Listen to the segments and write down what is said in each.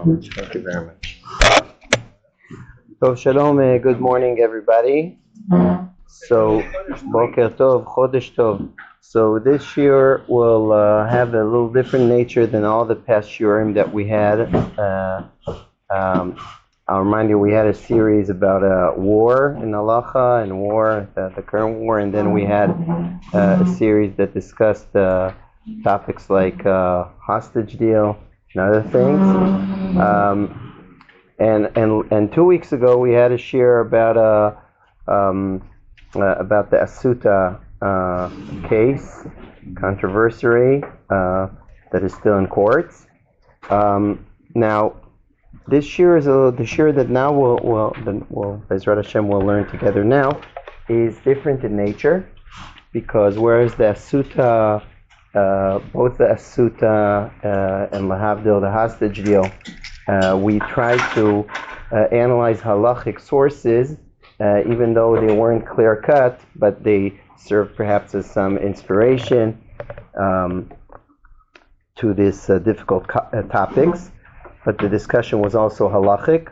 much. Thank you very much. So shalom, good morning everybody. So Boker Tov, Chodesh Tov. So this year will have a little different nature than all the past shiurim that we had. I'll remind you, we had a series about war in halacha and war, the current war, and then we had a series that discussed topics like hostage deal and other things. And 2 weeks ago we had a shir about the Asuta case, controversy that is still in courts. Now, this shir is the shir that now we'll Bezrat Hashem will learn together now is different in nature, because whereas the Asuta, both the Asuta and Lahavdil, the hostage deal, we tried to analyze halachic sources, even though they weren't clear cut, but they served perhaps as some inspiration to these difficult topics. But the discussion was also halachic.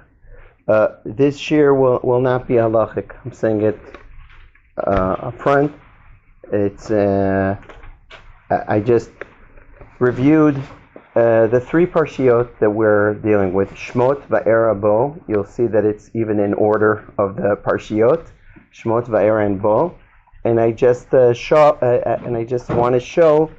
This year will not be halachic. I'm saying it up front. It's I just reviewed the three parshiot that we're dealing with. Shmot, Va'era, Bo. You'll see that it's even in order of the parshiot. Shmot, Va'era, and Bo. And I just want to show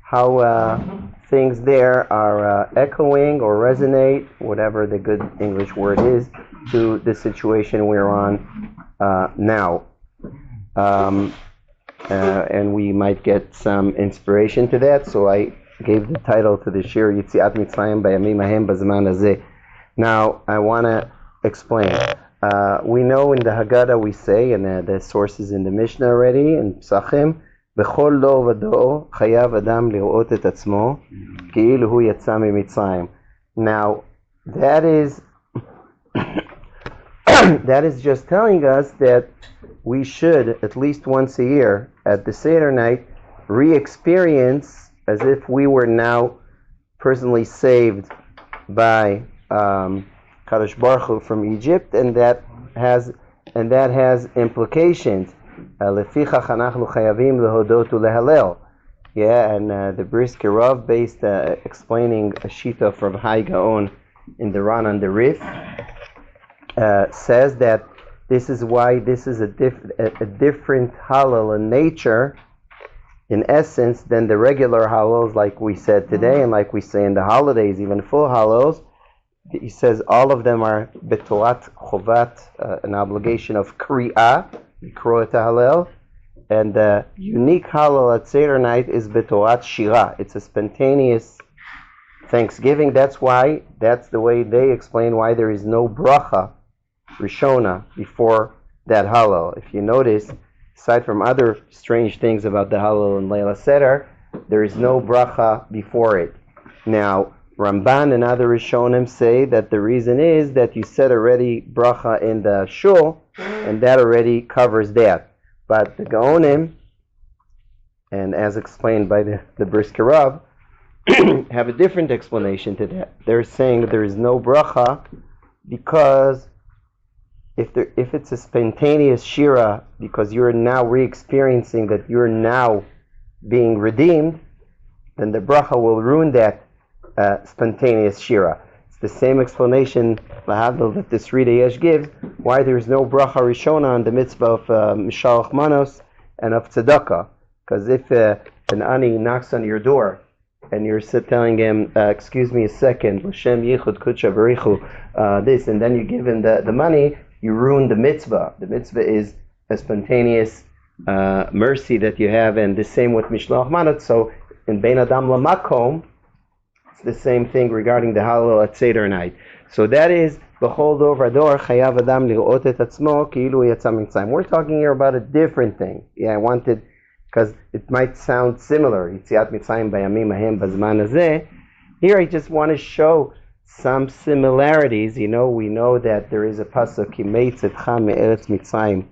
how things there are echoing or resonate, whatever the good English word is, to the situation we're on now. And we might get some inspiration to that. So I gave the title to the shir, Yitziat Mitzrayim Bayamim Hahem Bazman Hazeh. Now, I want to explain. We know in the Haggadah we say, and the sources in the Mishnah already, in Psachim, B'chol lo v'do chayav adam lir'ot et atzmo ki'ilu hu yatsa miMitzrayim. Now, that is that is just telling us that we should, at least once a year, at the Seder night, re-experience as if we were now personally saved by Kadosh Baruch Hu from Egypt, and that has implications. Lefichach anachnu chayavim lehodot ulehalel. Yeah, and the Brisker Rav, based explaining a shita from Hai Gaon in the Ran and the Rif, says that this is why this is a different halal in nature, in essence, than the regular halals like we said today, and like we say in the holidays, even full halals. He says all of them are betorat chovat, an obligation of kri'ah, kroat halal, and the unique halal at Seder night is betorat shira. It's a spontaneous Thanksgiving. That's the way they explain why there is no bracha Rishona before that halal. If you notice, aside from other strange things about the halal and Leila Seder, there is no bracha before it. Now, Ramban and other Rishonim say that the reason is that you said already bracha in the shul, and that already covers that. But the Gaonim, and as explained by the Brisker Rav, have a different explanation to that. They're saying that there is no bracha because if it's a spontaneous shira, because you're now re-experiencing that you're now being redeemed, then the bracha will ruin that spontaneous shira. It's the same explanation lahavdil that the Sri Yesh gives why there is no bracha rishona on the mitzvah of mishalach manos and of tzedakah. Because if an ani knocks on your door and you're telling him, excuse me a second, L'Shem yichud kudsha berichu, this, and then you give him the money, you ruin the mitzvah. The mitzvah is a spontaneous mercy that you have, and the same with mishalach manos. So in Bein Adam Lamakom, it's the same thing regarding the halal at Seder night. So that is b'chol do v'dor chayav adam lir'ot et atzmo ki'ilu yatsa miMitzrayim. We're talking here about a different thing. Yeah, I wanted, because it might sound similar. Yitziat Mitzrayim bayamim hahem bazman hazeh. Here I just want to show some similarities. We know that there is a pasuk Kimei tzedcha me'eretz Mitzrayim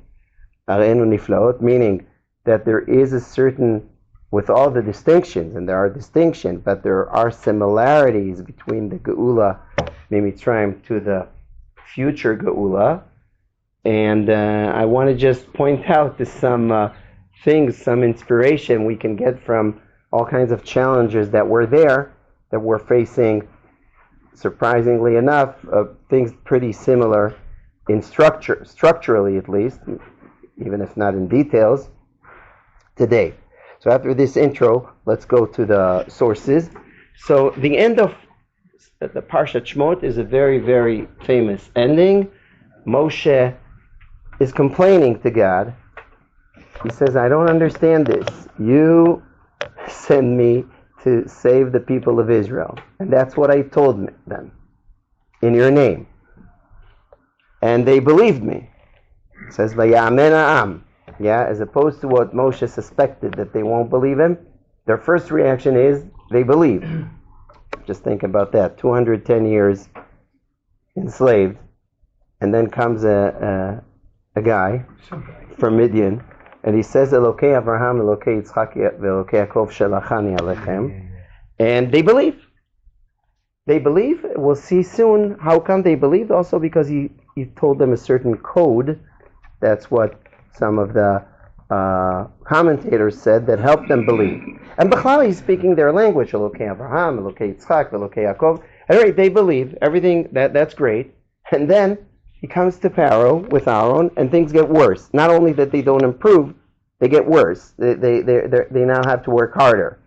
areinu niflaot, meaning that there is a certain with all the distinctions, and there are distinctions, but there are similarities between the Geula Mimitzrayim to the future Geula. And I want to just point out to some things, some inspiration we can get from all kinds of challenges that were there, that we're facing, surprisingly enough, things pretty similar in structure, structurally at least, even if not in details, today. So after this intro, let's go to the sources. So the end of the Parshat Shmot is a very, very famous ending. Moshe is complaining to God. He says, I don't understand this. You send me to save the people of Israel. And that's what I told them in your name. And they believed me. It says, Vayamen ha'am. Yeah, as opposed to what Moshe suspected, that they won't believe him. Their first reaction is, they believe. Just think about that. 210 years enslaved. And then comes a guy from Midian, and he says, Elokei Avraham, Elokei Yitzchak, Elokei Yaakov shelachani alechem. And they believe. They believe. We'll see soon how come they believed. Also because he told them a certain code. That's what some of the commentators said that helped them believe. And Bechlal, he's speaking their language. Elokei Avraham, Elokei Yitzchak, Elokei Yaakov. Anyway, they believe. Everything, that's great. And then he comes to Pharaoh with Aaron, and things get worse. Not only that they don't improve, they get worse. They now have to work harder.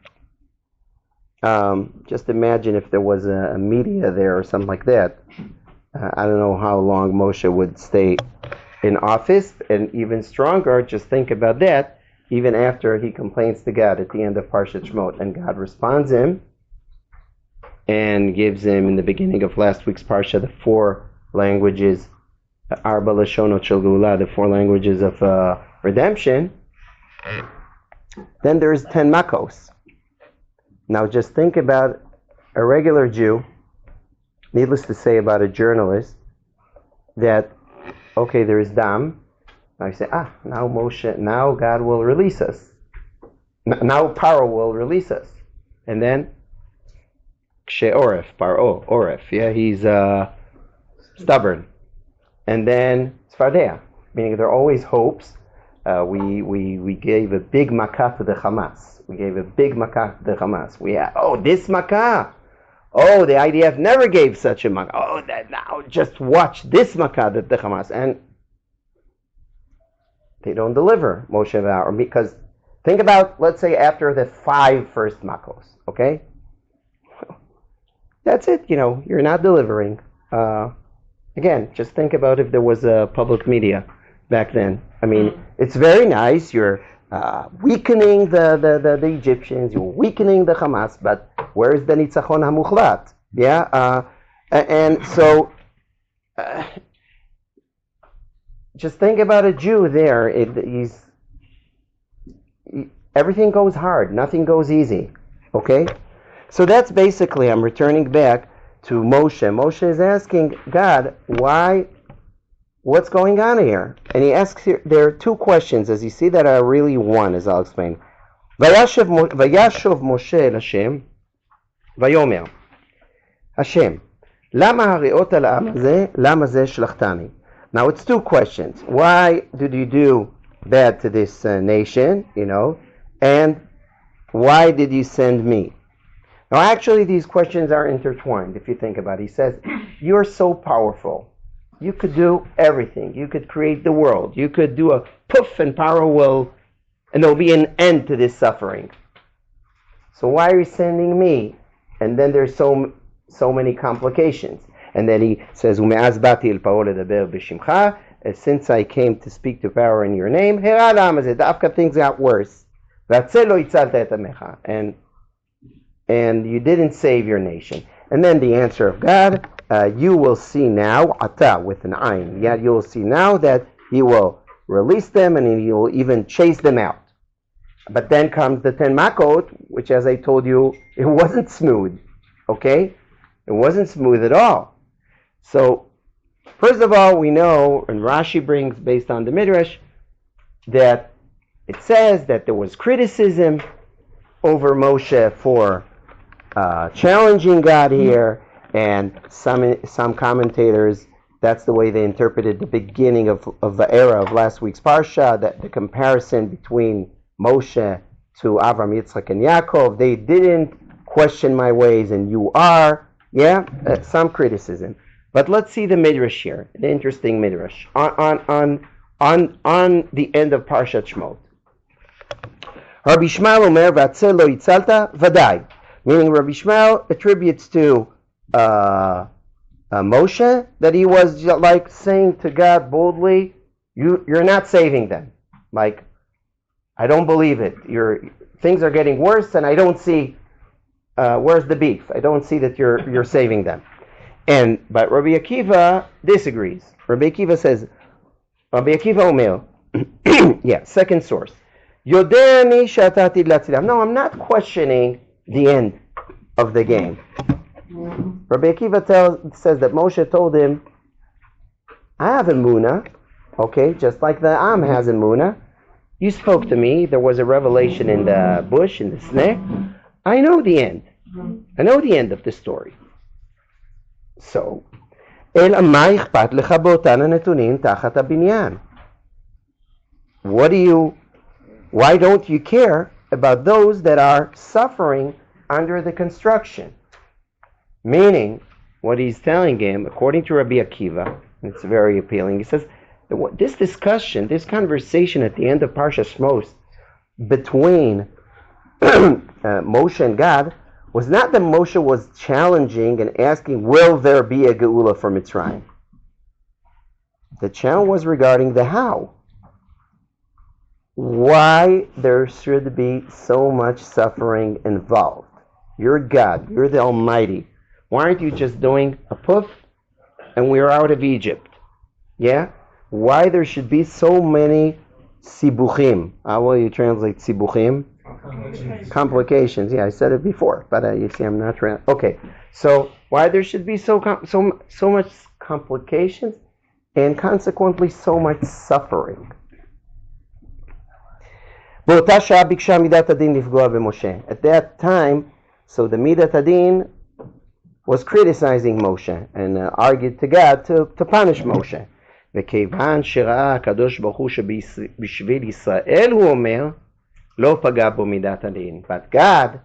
Just imagine if there was a media there or something like that. I don't know how long Moshe would stay in office, and even stronger, just think about that, even after he complains to God at the end of Parshat Shmot, and God responds him and gives him, in the beginning of last week's Parsha, the 4 languages, Arba Lashonot Shel Geula, the 4 languages of redemption. Then there's 10 Makos. Now just think about a regular Jew, needless to say about a journalist, that, okay, there is Dam. Now you say, now Moshe, now God will release us. Now Paro will release us. And then, Kshe Oref, Paro, Oref, yeah, he's stubborn. And then Tzfardea, meaning there are always hopes. We gave a big makkah to the Hamas. We gave a big makkah to the Hamas. We had, this makkah. Oh, the IDF never gave such a makkah. Oh, now just watch this makkah that the Hamas. And they don't deliver, Moshe and Aaron, because think about, let's say, after the 5 first makkos, okay? That's it, you're not delivering. Again, just think about if there was a public media back then. I mean, it's very nice. You're weakening the Egyptians. You're weakening the Hamas. But where is the Nitzachon HaMuchlat? Yeah? And so, just think about a Jew there. Everything goes hard. Nothing goes easy. Okay? So that's basically, I'm returning back to Moshe. Moshe is asking God, what's going on here? And he asks here, there are 2 questions, as you see, that are really one, as I'll explain. Vayashuv Moshe el Hashem, Vayomer, Hashem, lama hariot al ha'am hazeh, lama zeh shlachtani. Now it's 2 questions. Why did you do bad to this nation, and why did you send me? Now, actually, these questions are intertwined, if you think about it. He says, you're so powerful. You could do everything. You could create the world. You could do a poof and Paro will, and there'll be an end to this suffering. So why are you sending me? And then there's so many complications. And then he says, "Ume'az bati el Paro ledaber b'shimcha." Since I came to speak to Paro in your name, dafka things got worse. And you didn't save your nation. And then the answer of God, you will see now, ata with an ayin, yet you will see now that he will release them and he will even chase them out. But then comes the 10 Makot, which, as I told you, it wasn't smooth. Okay? It wasn't smooth at all. So, first of all, we know, and Rashi brings, based on the Midrash, that it says that there was criticism over Moshe for challenging God here, and some commentators, that's the way they interpreted the beginning of the era of last week's Parsha, that the comparison between Moshe to Avram, Yitzchak, and Yaakov, they didn't question my ways and you are, some criticism. But let's see the Midrash here, the interesting Midrash, on the end of Parshat Shmot. Rabbi Shmuel Omer, V'atzel lo yitzalta, Vadai. Meaning Rabbi Shmuel attributes to Moshe that he was like saying to God boldly, you're not saving them. Like, I don't believe it. Things are getting worse, and I don't see where's the beef. I don't see that you're saving them. But Rabbi Akiva disagrees. Rabbi Akiva Omer, second source. Yodeni shatati latzilam. No, I'm not questioning the end of the game. Rabbi Akiva says that Moshe told him, I have emunah, okay, just like the Am has emunah. You spoke to me. There was a revelation in the bush, in the snake. I know the end. I know the end of the story. So, why don't you care about those that are suffering under the construction? Meaning, what he's telling him, according to Rabbi Akiva, it's very appealing, he says, this discussion, this conversation at the end of Parsha Shmos between Moshe and God was not that Moshe was challenging and asking, will there be a Geula for Mitzrayim? The challenge was regarding the how. Why there should be so much suffering involved. You're God, you're the Almighty. Why aren't you just doing a poof and we're out of Egypt? Yeah? Why there should be so many sibuchim. How will you translate sibuchim? Complications. Yeah, I said it before, but you see I'm not okay. So why there should be so much complications and consequently so much suffering. At that time, so the Midat Adin was criticizing Moshe and argued to God to punish Moshe. וכיוון שראה הקדוש ברוך הוא שבשביל ישראל הוא אומר, לא פגע בו מידת הדין. But God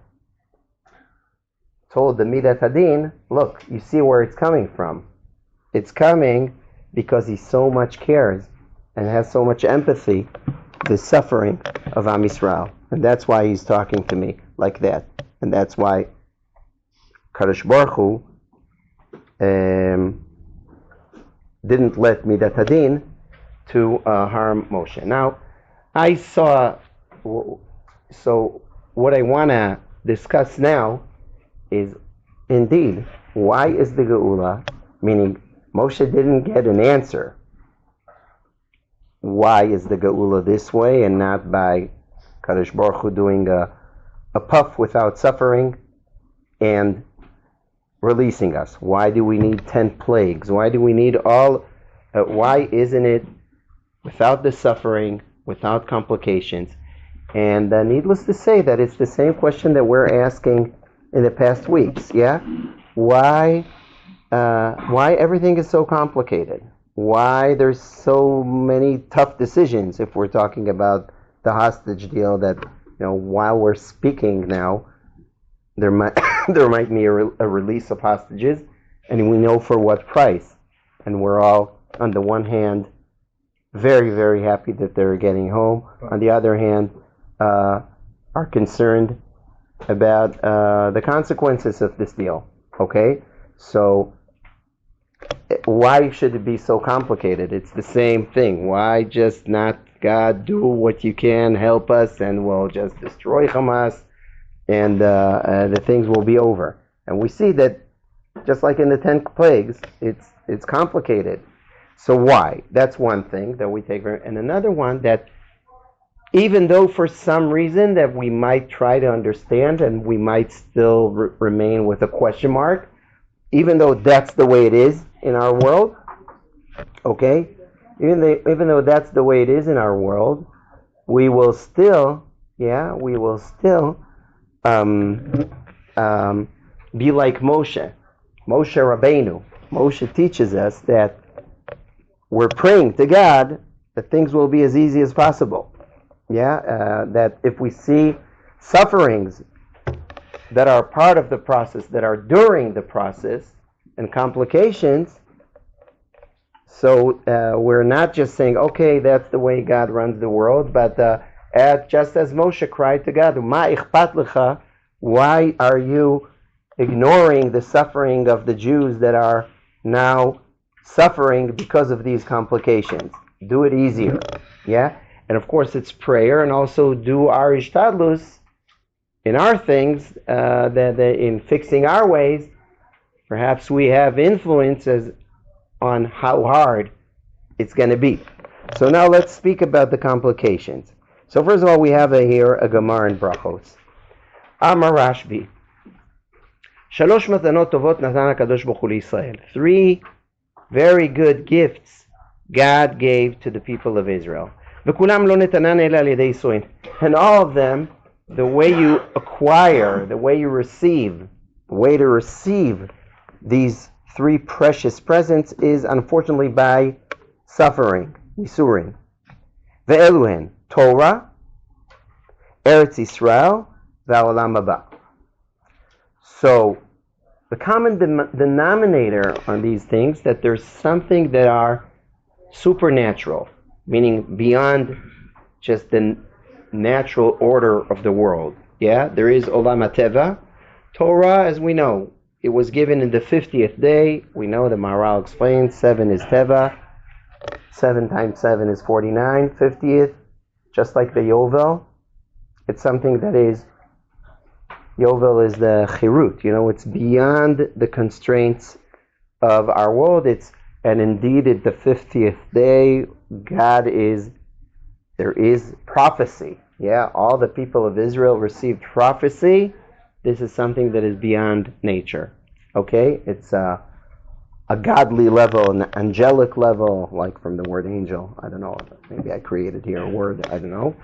told the Midat Adin, look, you see where it's coming from. It's coming because he so much cares and has so much empathy the suffering of Am Yisrael. And that's why he's talking to me like that. And that's why Kadosh Baruch Hu didn't let Midat Hadin to harm Moshe. Now, I saw, so what I want to discuss now is, indeed, why is the Geula, meaning Moshe didn't get an answer. Why is the Geula this way and not by Kadosh Baruch Hu doing a puff without suffering and releasing us? Why do we need 10 plagues? Why do we need why isn't it without the suffering, without complications? And needless to say that it's the same question that we're asking in the past weeks, yeah? Why everything is so complicated? Why there's so many tough decisions if we're talking about the hostage deal that, while we're speaking now, there might be a release of hostages, and we know for what price. And we're all, on the one hand, very, very happy that they're getting home. On the other hand, are concerned about the consequences of this deal. Okay? So, why should it be so complicated? It's the same thing. Why just not, God, do what you can, help us, and we'll just destroy Hamas, and the things will be over. And we see that, just like in the 10 plagues, it's complicated. So why? That's one thing that we take. And another one that, even though for some reason that we might try to understand and we might still remain with a question mark, even though that's the way it is in our world, okay? Even though that's the way it is in our world, we will still be like Moshe Rabbeinu. Moshe teaches us that we're praying to God that things will be as easy as possible. That if we see sufferings that are part of the process, that are during the process, and complications, so we're not just saying, okay, that's the way God runs the world, but just as Moshe cried to God, Ma ichpat lecha, why are you ignoring the suffering of the Jews that are now suffering because of these complications? Do it easier. And of course it's prayer, and also do our ishtadlus in our things, that in fixing our ways. Perhaps we have influences on how hard it's going to be. So now let's speak about the complications. So first of all, we have here a Gemara in Brachos. Amar Rashbi. Shalosh matanot tovot natan HaKadosh Baruch Hu LiYisrael. 3 very good gifts God gave to the people of Israel. V'kulam lo netanan ela al yedei yisurin. And all of them, the way you acquire, the way you receive, the way to receive these 3 precious presents is unfortunately by suffering, yisurin. Ve'eluhen, Torah, Eretz Yisrael, V'olam haba. So the common denominator on these things, that there's something that are supernatural, meaning beyond just the natural order of the world. There is Olam HaTeva. Torah, as we know, it was given in the 50th day. We know the Maharal explains 7 is Teva, 7 times 7 is 49, 50th, just like the Yovel. It's something that is, Yovel is the Chirut, it's beyond the constraints of our world. And indeed, at the 50th day, there is prophecy. All the people of Israel received prophecy. This is something that is beyond nature. Okay? It's a godly level, an angelic level, like from the word angel. I don't know. Maybe I created here a word. I don't know.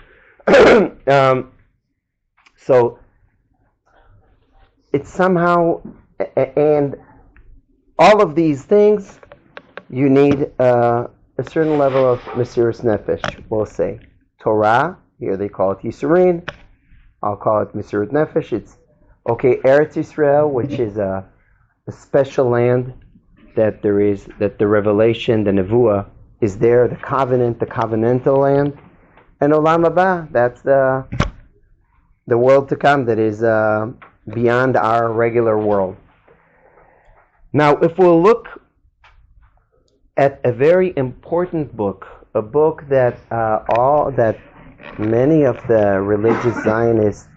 So, it's somehow, and all of these things, you need a certain level of Mesiras Nefesh, we'll say. Torah, here they call it Yisurin, I'll call it Mesiras Nefesh. It's, okay, Eretz Yisrael, which is a special land that the revelation, the Nevuah, is there, the covenant, the covenantal land. And Olam Haba, that's the world to come that is beyond our regular world. Now, if we'll look at a very important book, a book that many of the religious Zionist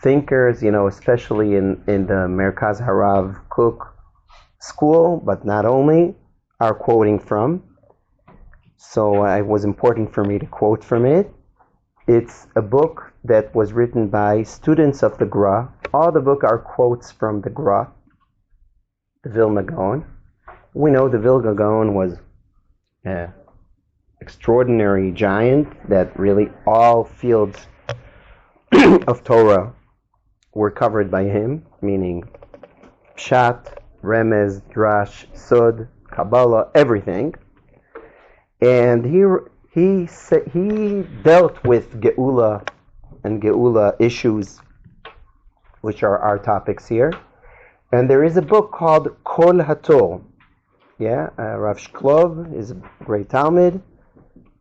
thinkers, especially in the Merkaz Harav Kook school, but not only, are quoting from. So it was important for me to quote from it. It's a book that was written by students of the Gra. All the book are quotes from the Gra, the Vilna Gaon. We know the Vilna Gaon was an extraordinary giant that really all fields of Torah were covered by him, meaning Pshat, Remez, Drash, Sod, Kabbalah, everything. And he dealt with Geula and Geula issues, which are our topics here. And there is a book called Kol HaTor. Rav Shklov is a great Talmud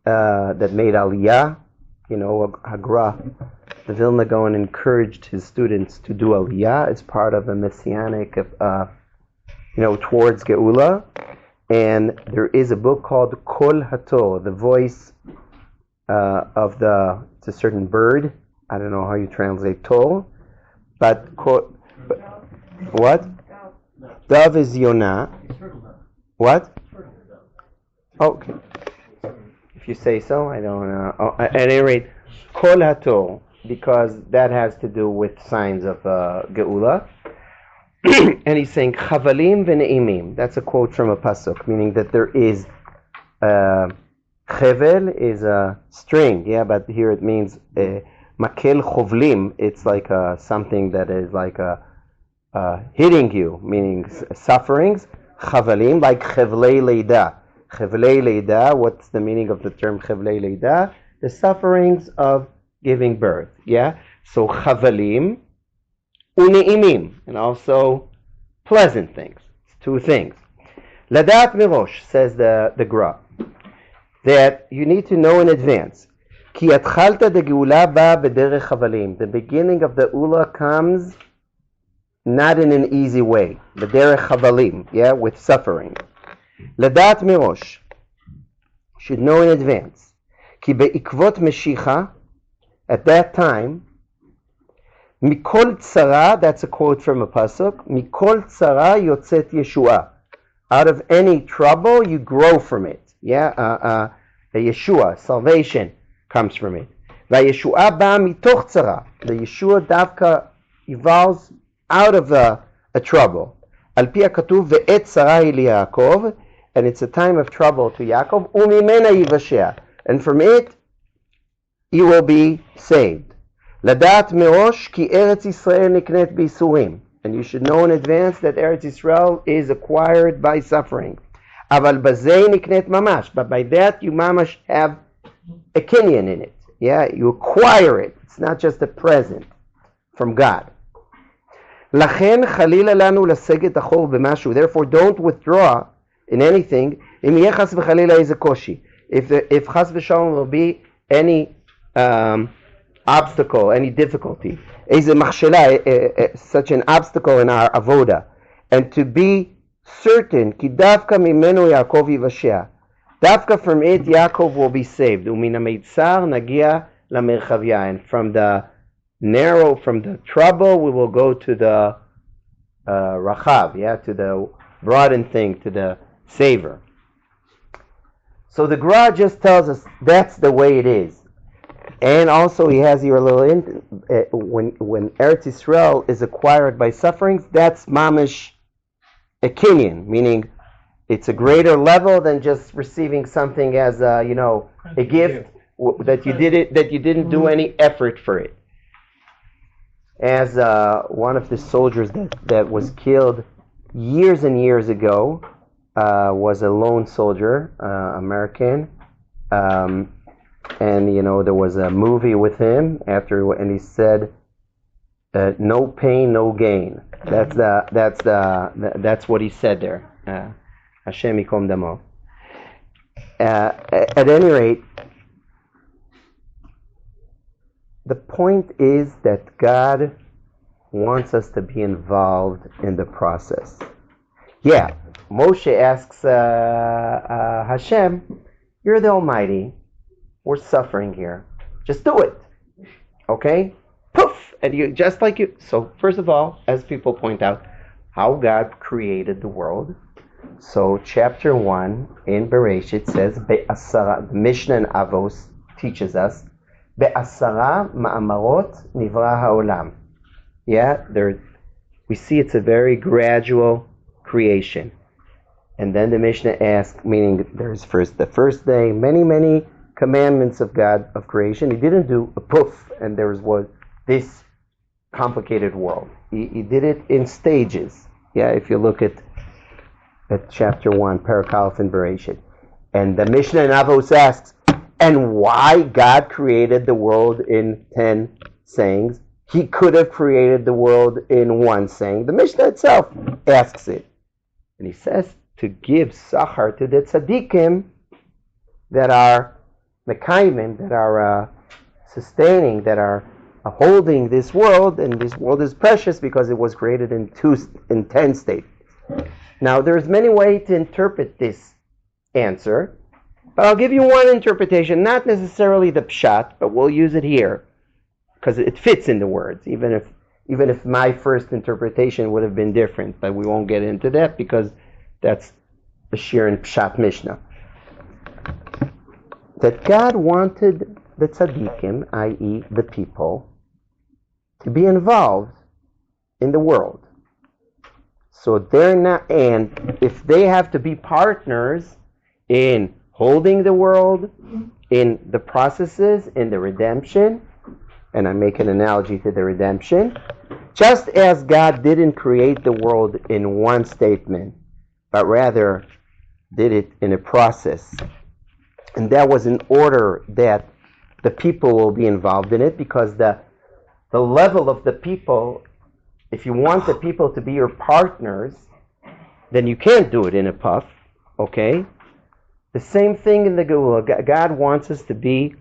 that made Aliyah. Hagra, the Vilna Gaon encouraged his students to do Aliyah as part of a messianic, towards Geula. And there is a book called Kol HaTor, the voice of it's a certain bird. I don't know how you translate Tol, but what? Dove is Yonah. What? Okay. If you say so, I don't know. At any rate, Kol HaTor, because that has to do with signs of Geula. And he's saying, Chavalim v'ne'imim. That's a quote from a pasuk, meaning that there is Chevel is a string, but here it means Makel chovlim, it's like something that is like hitting you, meaning sufferings. Chavalim, like chevlei leida. Chevlei leida, what's the meaning of the term chevlei leida? The sufferings of giving birth, yeah? So chavalim, uneimim, and also pleasant things. It's two things. Ladat mirosh, says the Gra, that you need to know in advance. Ki atchalta de geula ba bederech chavalim. The beginning of the Ula comes not in an easy way. Bederech chavalim, yeah, with suffering. Ladat mirosh, should know in advance. Ki beikvot meshicha, at that time, mikol tzara, that's a quote from a pasuk, mikol tzara yotzet yeshua. Out of any trouble, you grow from it. Yeah, the Yeshua, salvation, comes from it. Vayeshua ba mitoch tzara. The Yeshua davka evolves out of a trouble. Al pi hakatuv ve'et tzara hi liYaakov, and it's a time of trouble to Yaakov. Umimena yivashea, and from it he will be saved. Ladat merosh ki Eretz Yisrael niknet b'isurim. And you should know in advance that Eretz Yisrael is acquired by suffering. Aval bazei niknet mamash. But by that you mamash have a kinyan in it. Yeah, you acquire it. It's not just a present from God. Lachen chalila lanu laseget achor b'mashu. Therefore, don't withdraw in anything. Im yeh chas v'chalila is a koshi. If chas v'shalom will be any obstacle, any difficulty, is a machshela, such an obstacle in our avoda, and to be certain, ki davka mimenu Yaakov yivashea, davka from it Yaakov will be saved. Umina meitzar nagia lamerchavia, and from the narrow, from the trouble, we will go to the rachav, yeah, to the broadened thing, to the savor. So the Gra just tells us that's the way it is. And also he has here a little when Eretz Yisrael is acquired by sufferings, that's mamish a kinyan, meaning it's a greater level than just receiving something as a gift that you didn't do any effort for it. As one of the soldiers that was killed years and years ago was a lone soldier, American. And there was a movie with him and he said, "No pain, no gain." That's what he said there. Hashem yikom damo. At any rate, the point is that God wants us to be involved in the process. Yeah, Moshe asks Hashem, "You're the Almighty. We're suffering here. Just do it." Okay? Poof! And you just like you. So first of all, as people point out, how God created the world. So chapter 1 in Bereshit says, Be'asara, the Mishnah in Avos teaches us, Be'asara ma'amarot nivra ha'olam. Yeah, we see it's a very gradual creation. And then the Mishnah asks, meaning there's the first day, many commandments of God of creation. He didn't do a poof and there was this complicated world. He did it in stages. Yeah, if you look at chapter 1, Perek Aleph in Bereshit. And the Mishnah in Avos asks, and why God created the world in 10 sayings? He could have created the world in one saying. The Mishnah itself asks it. And he says to give sachar to the tzaddikim that are mekaimim, that are sustaining, that are holding this world, and this world is precious because it was created in 10 states. Now, there's many ways to interpret this answer, but I'll give you one interpretation, not necessarily the pshat, but we'll use it here because it fits in the words, even if my first interpretation would have been different, but we won't get into that because that's the shir and pshat mishnah. That God wanted the tzaddikim, i.e. the people, to be involved in the world. So they're not, and if they have to be partners in holding the world, in the processes, in the redemption, and I make an analogy to the redemption. Just as God didn't create the world in one statement, but rather did it in a process. And that was in order that the people will be involved in it, because the level of the people, if you want the people to be your partners, then you can't do it in a puff, okay? The same thing in the Geula. God wants us to be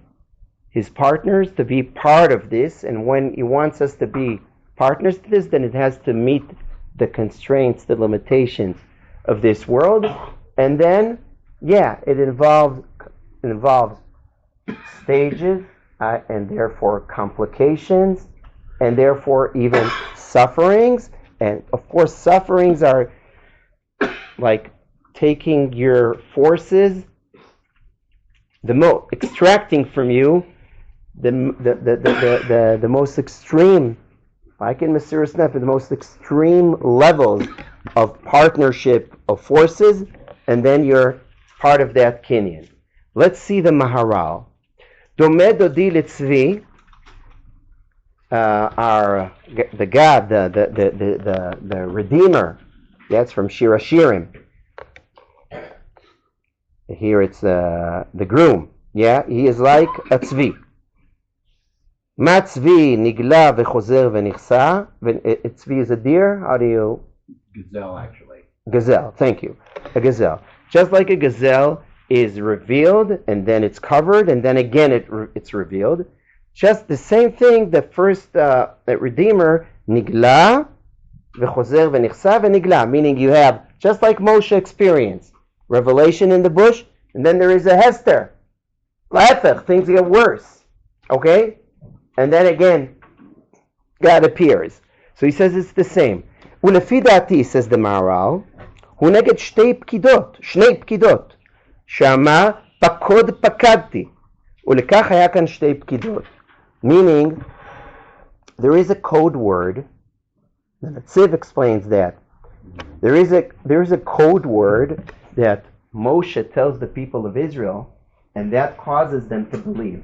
His partners, to be part of this, and when He wants us to be partners to this, then it has to meet the constraints, the limitations of this world. And then, it involves stages, and therefore complications, and therefore even sufferings. And of course, sufferings are like taking your forces, extracting from you the most extreme, like in Mesiras Nefesh, the most extreme levels of partnership of forces, and then you're part of that kinyan. Let's see the Maharal. Domeh dodi letzvi, the God, the Redeemer. That's from Shir Hashirim. Here it's the groom. Yeah, he is like a tzvi. Ma tzvi nigla v'chozer v'nichsa. Tzvi is a deer. How do you? Gazelle, actually. Gazelle. Thank you. A gazelle. Just like a gazelle is revealed, and then it's covered, and then again it's revealed. Just the same thing. The first Redeemer, nigla v'chozer v'nichsa v'nigla, meaning you have, just like Moshe experienced, revelation in the bush, and then there is a Hester. La'efech, things get worse. Okay? And then again, God appears. So he says it's the same. Ulefi dati, says the Maharal, hu neged shnei pkidot, she'amar pakod pakadti, ulekach haya kan shtei pkidot. Meaning, there is a code word, and the Tziv explains that. There is a code word that Moshe tells the people of Israel, and that causes them to believe.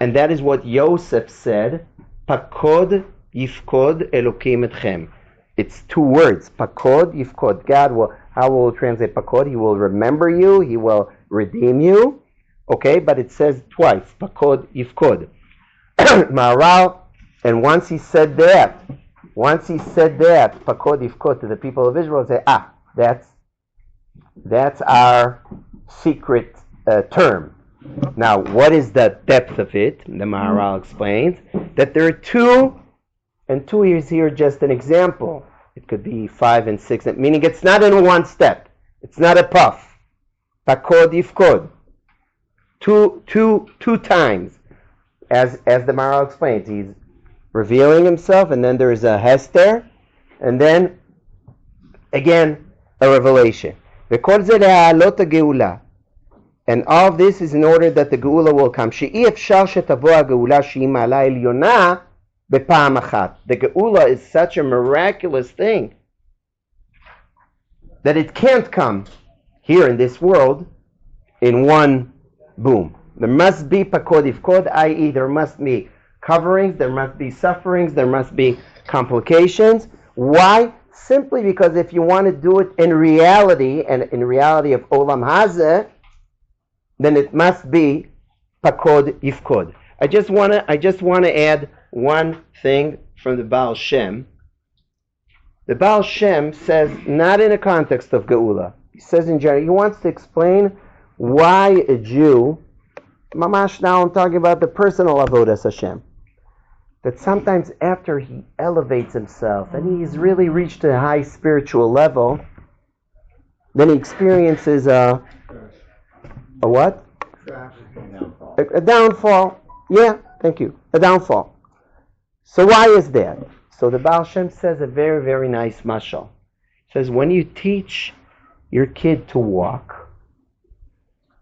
And that is what Yosef said, Pakod yifkod Elokim etchem. It's two words, Pakod yifkod. God will, how will we translate Pakod? He will remember you, He will redeem you. Okay, but it says twice, Pakod yifkod. Maharal, and once he said that, Pakod yifkod, to the people of Israel, say, that's our secret term. Now, what is the depth of it? The Maharal explains that there are two, and two is here just an example. It could be 5 and 6, meaning it's not in one step. It's not a puff. Pakod yifkod. Two times. As the Maharal explains, he's revealing himself, and then there is a Hester, and then again a revelation. וכל זה להעלות הגאולה. And all of this is in order that the Geula will come. שאי אפשר שתבוא הגאולה שהיא מעלה עליונה בפעם אחת. The Geula is such a miraculous thing that it can't come here in this world in one boom. There must be pakod ifkod, i.e. there must be coverings, there must be sufferings, there must be complications. Why? Simply because if you want to do it in reality, and in reality of Olam Hazeh, then it must be pakod yifkod. I just want to add one thing from the Baal Shem. The Baal Shem says, not in a context of Geula. He says in general, he wants to explain why a Jew, mamash now I'm talking about the personal avodas Hashem, that sometimes after he elevates himself and he's really reached a high spiritual level, then he experiences a what? A downfall. Yeah, thank you. A downfall. So why is that? So the Baal Shem says a very, very nice mashal. He says, when you teach your kid to walk,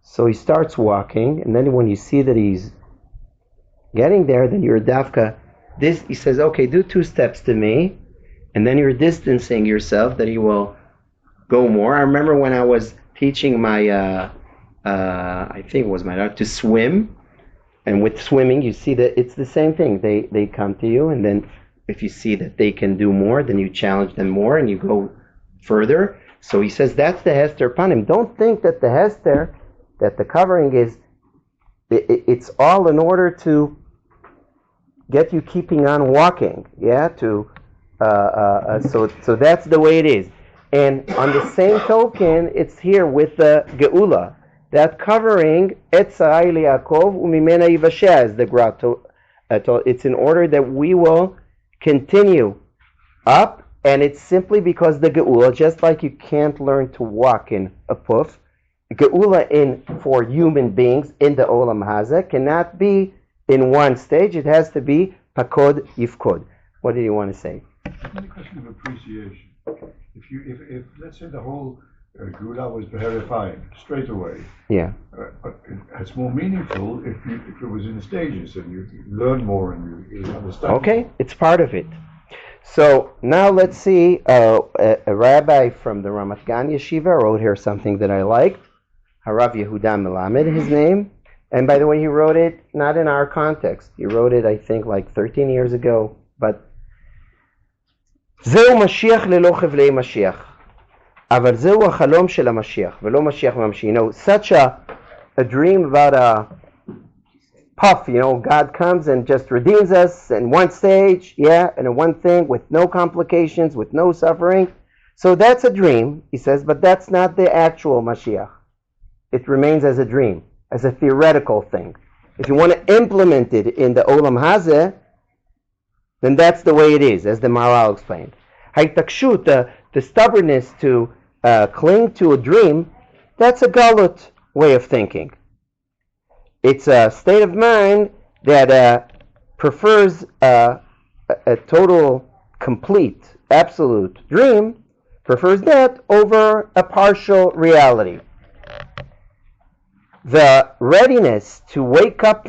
so he starts walking, and then when you see that he's getting there, then you're dafka. This, he says, okay, do 2 steps to me, and then you're distancing yourself that he will go more. I remember when I was teaching my, I think it was my daughter, to swim, And with swimming, you see that it's the same thing. They come to you, and then if you see that they can do more, then you challenge them more, and you go further. So he says that's the Hester Panim. Don't think that the Hester, that the covering is, it's all in order to get you keeping on walking. Yeah, so that's the way it is. And on the same token, it's here with the Geula. That covering, Etzai Yaakov umimena yivasheh, the grotto. It's in order that we will continue up, and it's simply because the Geula, just like you can't learn to walk in a poof, Geula for human beings in the Olam Hazeh cannot be in one stage. It has to be Pakod Yifkod. What did you want to say? It's a question of appreciation. If let's say the whole Geula was verifying straight away. Yeah. It's more meaningful if it was in stages and you learn more and you understand. Okay, it's part of it. So now let's see. A rabbi from the Ramat Gan Yeshiva wrote here something that I liked. Harav Yehuda Melamed, his name. And by the way, he wrote it not in our context. He wrote it, I think, like 13 years ago. But זהו משיח ללא חבלי משיח. אבל זהו החלום של המשיח, ולא משיח ממשי. You know, such a dream about a puff, you know, God comes and just redeems us in one stage, yeah, and in one thing, with no complications, with no suffering. So that's a dream, he says, but that's not the actual Mashiach. It remains as a dream, as a theoretical thing. If you want to implement it in the Olam Hazeh, then that's the way it is, as the Maharal explained. Haitakshut, the stubbornness to cling to a dream, that's a galut way of thinking. It's a state of mind that prefers a total, complete, absolute dream, prefers that over a partial reality. The readiness to wake up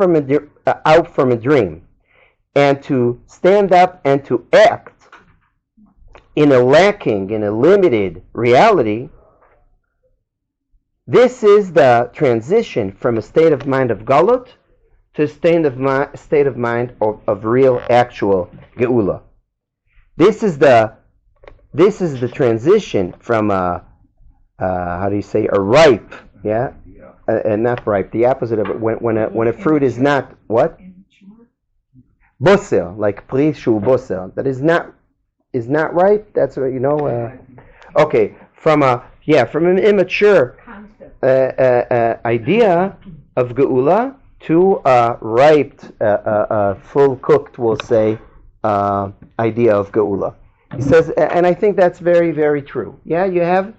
out from a dream and to stand up and to act in a limited reality, this is the transition from a state of mind of galut to a state of mind of real, actual geula. This is the transition from a ripe, yeah, not ripe. The opposite of it, when a fruit is not what? Bosel, like pri shu bosel, that is not ripe. That's what you know. Okay, from an immature idea of geula to a ripe, full cooked, we'll say, idea of geula. He says, and I think that's very, very true. Yeah, you have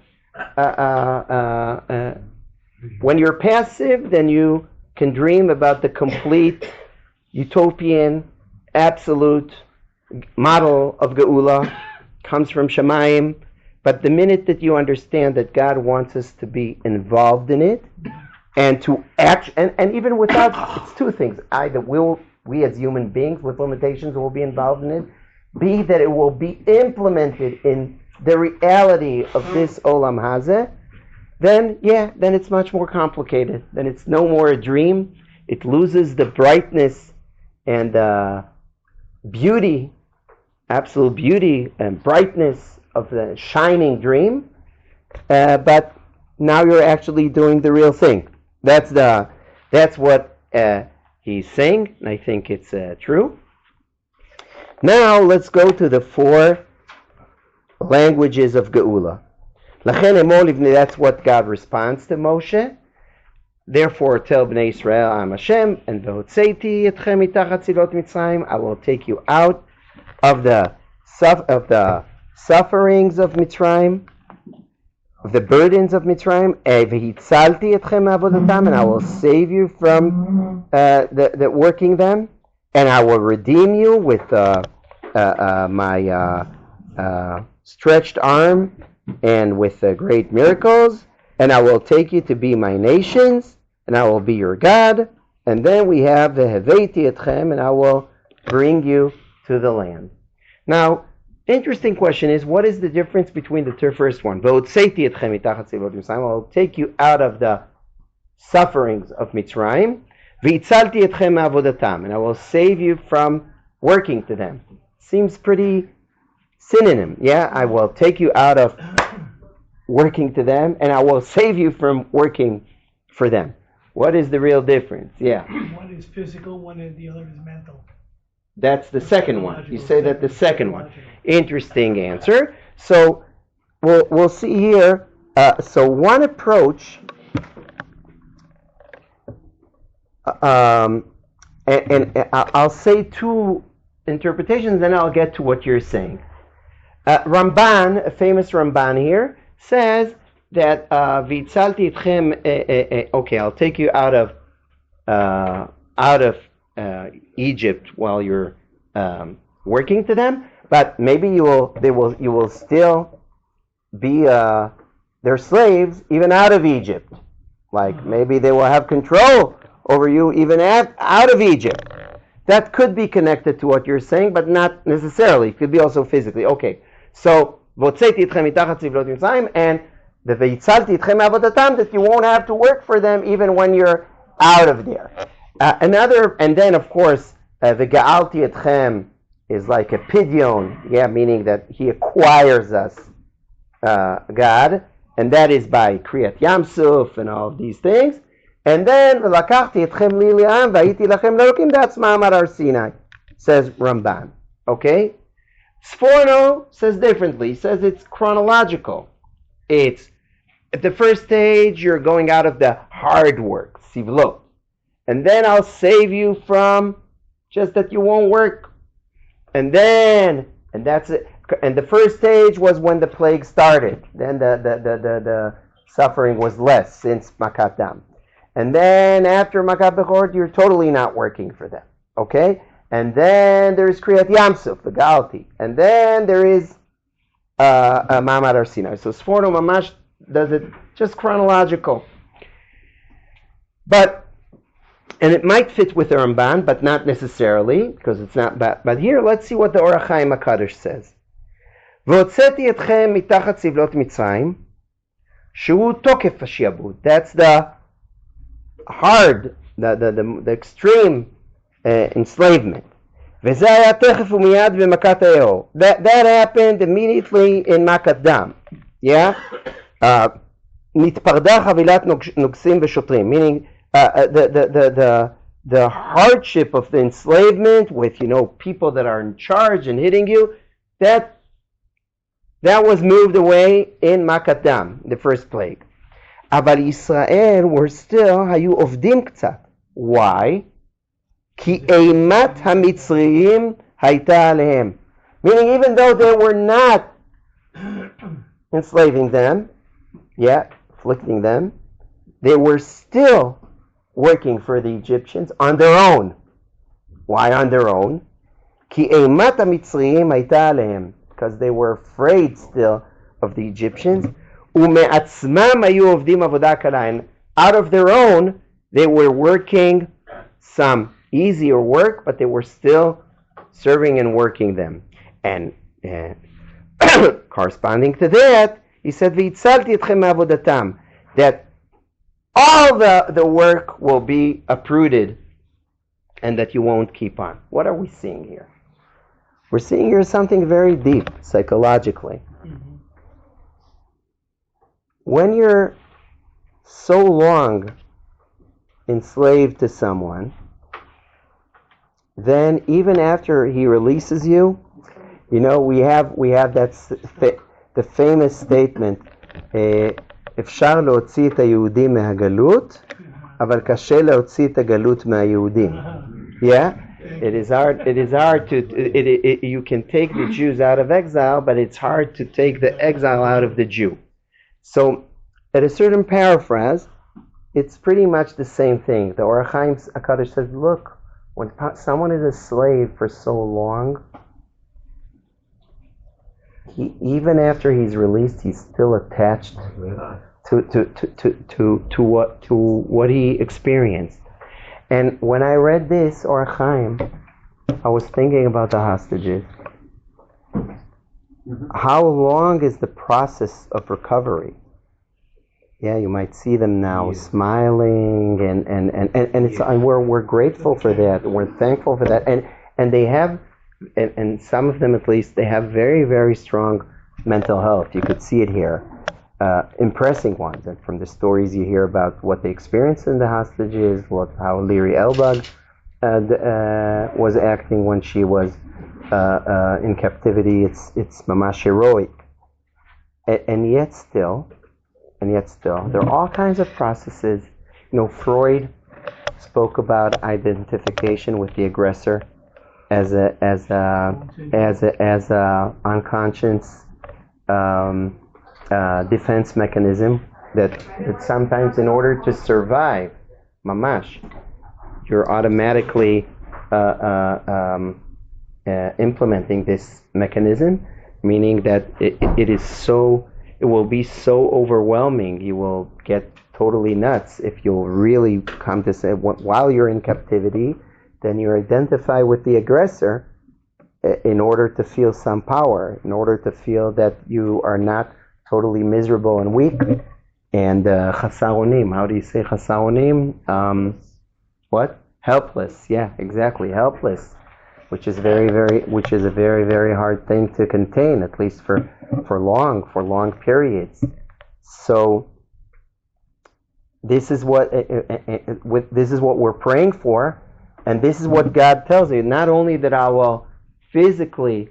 when you're passive, then you can dream about the complete utopian, absolute model of geula, comes from Shamayim. But the minute that you understand that God wants us to be involved in it and to act, and even without, it's two things. Either we as human beings with limitations will be involved in it, B, that it will be implemented in the reality of this Olam Hazeh, then it's much more complicated. Then it's no more a dream. It loses the brightness and beauty, absolute beauty and brightness of the shining dream, but now you're actually doing the real thing. That's what he's saying, and I think it's true. Now let's go to the 4 languages of Geula. That's what God responds to Moshe. Therefore, tell Bnei Israel, I'm Hashem, and v'hotzeiti etchem mitachat tzilot Mitzrayim. I will take you out of the sufferings of Mitzrayim, of the burdens of Mitzrayim. V'hitzalti etchem avodatam, and I will save you from the working them, and I will redeem you with my stretched arm and with great miracles, and I will take you to be my nations, and I will be your God. And then we have the Heveiti etchem, and I will bring you to the land. Now, interesting question is, what is the difference between the first one? I will take you out of the sufferings of Mitzrayim. V'itzalti etchem me'avodatam, and I will save you from working to them. Seems pretty synonym. Yeah, I will take you out of working to them, and I will save you from working for them. What is the real difference? Yeah. One is physical, the other is mental. That's the second one. You say that the second one. Interesting answer. So we'll see here. So one approach, and I'll say two interpretations, then I'll get to what you're saying. Ramban, a famous Ramban here, says that Vitzalti itchem. Okay, I'll take you out of Egypt while you're working to them, but maybe you will still be their slaves even out of Egypt. Like maybe they will have control over you even out of Egypt. That could be connected to what you're saying, but not necessarily. It could be also physically. Okay, so v'otzeiti itchem mitachat tzivlot Mitzrayim, and the v'itzalti itchem avodatam, that you won't have to work for them even when you're out of there. And then of course, v'ga'alti etchem is like a pidyon, yeah, meaning that he acquires us, God, and that is by Kriyat Yamsuf and all of these things. And then v'lakachti etchem li li'am v'ayiti lachem l'elokim, that's Ma'amar Har Sinai, says Ramban. Okay, Sforno says differently. He says it's chronological. It's at the first stage you're going out of the hard work, sivlot. And then I'll save you from just that you won't work. And that's it. And the first stage was when the plague started. Then the suffering was less since Makat Dam. And then after Makat Bechor, you're totally not working for them. Okay? And then there is Kriyat Yamsuf, the Galti. And then there is Ma'amar Har Sinai. So Sforno Mamash does it just chronological. And it might fit with the Ramban, but not necessarily, because it's not bad. But here, let's see what the Orach Chaim HaKadosh says. V'otzeti etchem mitachat tzivlot Mitzrayim, shehu tokef hashiyabud. That's the hard, the extreme enslavement. V'zeh haya techef umiyad v'makat ha'eor. That happened immediately in Makat Dam. Yeah? Nitparda chavilat nugsim v'shotrim, meaning the hardship of the enslavement with people that are in charge and hitting you, that was moved away in Makat Dam, the first plague. Aval Yisrael were still hayu ovdim ktsat. Why? Ki eimat hamitzriyim hayta alehem. Meaning, even though they were not enslaving them, afflicting them, they were still working for the Egyptians on their own. Why on their own? Ki eimat hamitzriyim hayta alehem. Because they were afraid still of the Egyptians. Ume'atzmam hayu ovdim avodah kala. And out of their own, they were working some easier work, but they were still serving and working them. And corresponding to that, he said, V'itzalti etchem avodatam, that all the work will be uprooted and that you won't keep on. What are we seeing here? We're seeing here something very deep psychologically. Mm-hmm. When you're so long enslaved to someone, then even after he releases you, we have that the famous statement, אפשר להוציא את היהודים מהגלות, אבל קשה להוציא את הגלות מהיהודים. Yeah? It is hard to, you can take the Jews out of exile, but it's hard to take the exile out of the Jew. So, at a certain paraphrase, it's pretty much the same thing. The Orach Chaim HaKadosh says, look, when someone is a slave for so long, even after he's released, he's still attached to what he experienced. And when I read this, Orach Chaim, I was thinking about the hostages. How long is the process of recovery? Yeah, you might see them now smiling, and we're grateful for that. We're thankful for that, and they have, and some of them at least, they have very, very strong mental health. You could see it here, impressing ones, and from the stories you hear about what they experienced in the hostages, how Liri Elbag was acting when she was in captivity. It's mamash heroic, and yet still, there are all kinds of processes. Freud spoke about identification with the aggressor as a unconscious defense mechanism that sometimes, in order to survive, mamash, you're automatically implementing this mechanism, meaning that it will be so overwhelming, you will get totally nuts if you'll really come to say, while you're in captivity, then you identify with the aggressor in order to feel some power, in order to feel that you are not totally miserable and weak. And chasar onim, how do you say chasar onim? What? Helpless. Yeah, exactly, helpless. Which is a very, very hard thing to contain, at least for long periods. So this is what we're praying for, and this is what God tells you. Not only that I will physically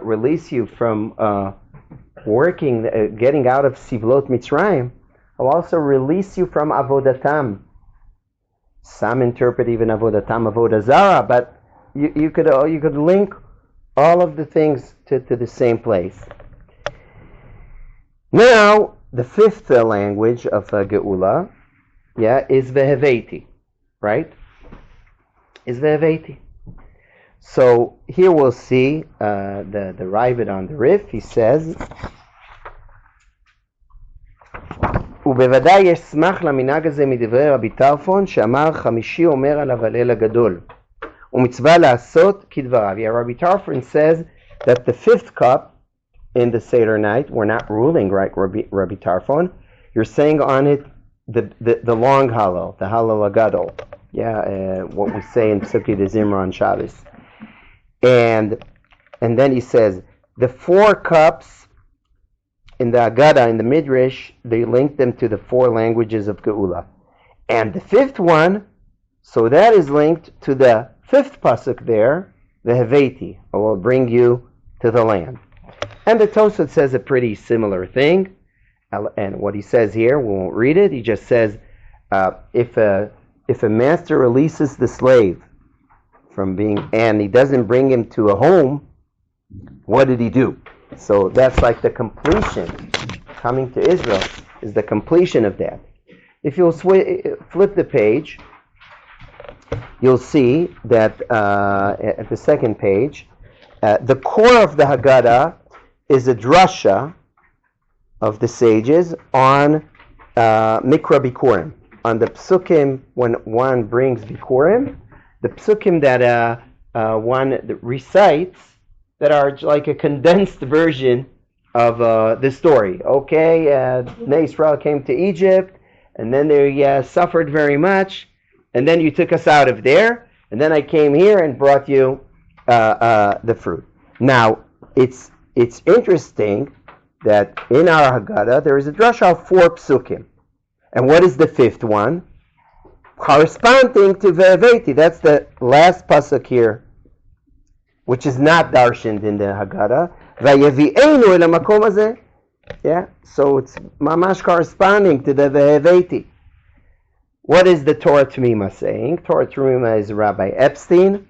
release you from getting out of Sivlot Mitzrayim, I'll also release you from Avodatam. Some interpret even Avodatam, Avodah Zarah, but you could link all of the things to the same place. Now, the fifth language of Geula, is Veheveti, right? Is Veheveti. So here we'll see the Ravid on the Rif. He says, ובוודאי יש סמך למנהג הזה מדברי רבי טרפון שאמר חמישי אומר עליו הלל הגדול ומצווה לעשות כדבריו. Yeah, Rabbi Tarfon says that the fifth cup in the Seder night, we're not ruling, right, Rabbi Tarfon? You're saying on it the long Hallel, the Hallel Agadol. What we say in Psuki de Zimra on Shabbos. And then he says, the 4 cups in the Agada, in the Midrash, they link them to the 4 languages of Geula. And the 5th one, so that is linked to the 5th pasuk there, the Heveti, I will bring you to the land. And the Tosafot says a pretty similar thing. And what he says here, we won't read it. He just says, if a master releases the slave and he doesn't bring him to a home, what did he do? So that's like the completion. Coming to Israel is the completion of that. If you'll flip the page, you'll see that at the second page, the core of the Haggadah is a drasha of the sages on Mikra Bikurim, on the psukim when one brings Bikurim, the psukim that one recites that are like a condensed version of the story. Okay, Bnei Israel came to Egypt, and then they suffered very much, and then you took us out of there, and then I came here and brought you the fruit. Now, it's interesting that in our Haggadah there is a drasha of 4 psukim. And what is the 5th one? Corresponding to Ve'eveti. That's the last pasuk here, which is not darshaned in the Haggadah. Vayevi'enu el hamakom hazeh. Yeah, so it's mamash corresponding to the Ve'eveti. What is the Torah T'mima saying? Torah T'mima is Rabbi Epstein,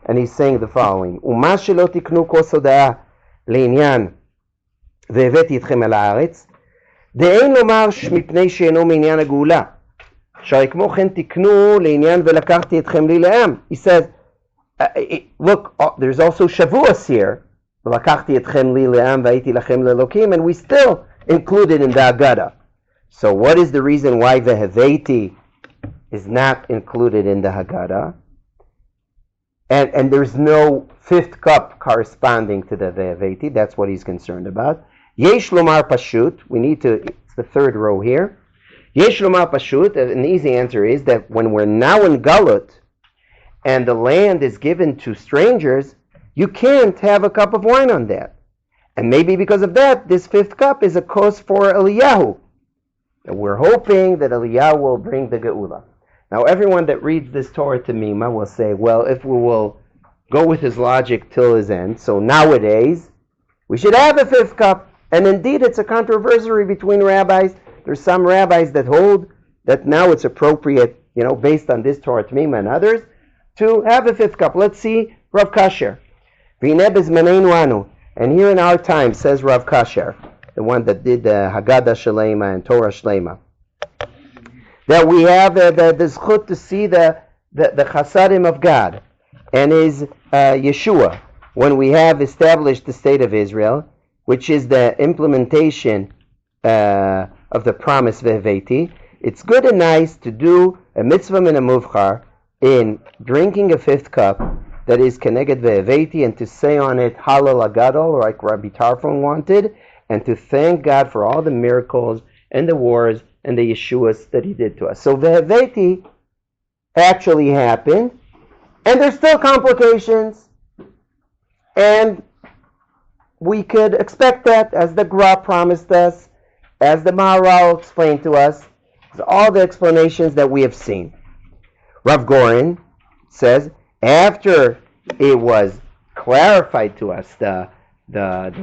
and he's saying the following: Uma shelo tiknu kos hoda'ah le'inyan והבאתי אתכם אל הארץ, דאין לומר מפני שאינו מעניין הגאולה, שהרי כמו כן תקנו לעניין ולקחתי אתכם לי לעם. He says, look, there's also Shavuos here, ולקחתי אתכם לי לעם והייתי לכם לאלוקים, and we still included in the Haggadah. So what is the reason why Veheveti is not included in the Haggadah? And there's no 5th cup corresponding to the Veheveti. That's what he's concerned about. Yesh lomar pashut. We need to, it's the 3rd row here. Yesh lomar pashut, an easy answer is that when we're now in Galut and the land is given to strangers, you can't have a cup of wine on that. And maybe because of that, this fifth cup is a kos for Eliyahu. And we're hoping that Eliyahu will bring the Geula. Now, everyone that reads this Torah Tamima will say, well, if we will go with his logic till his end, so nowadays, we should have a fifth cup. And indeed, it's a controversy between rabbis. There's some rabbis that hold that now it's appropriate, based on this Torah Tamima and others, to have a fifth cup. Let's see Rav Kasher. And here in our time, says Rav Kasher, the one that did the Haggadah Shalema and Torah Shlema, that we have the zchut to see the chasadim of God and His Yeshua when we have established the state of Israel, which is the implementation of the promise Veheveti. It's good and nice to do a mitzvah min muvchar in drinking a fifth cup that is Keneged Veheveti, and to say on it Halal Agadol, like Rabbi Tarfon wanted, and to thank God for all the miracles and the wars and the Yeshuas that He did to us. So Veheveti actually happened, and there's still complications, and we could expect that, as the Gra promised us, as the Maharal explained to us, all the explanations that we have seen. Rav Goren says, after it was clarified to us the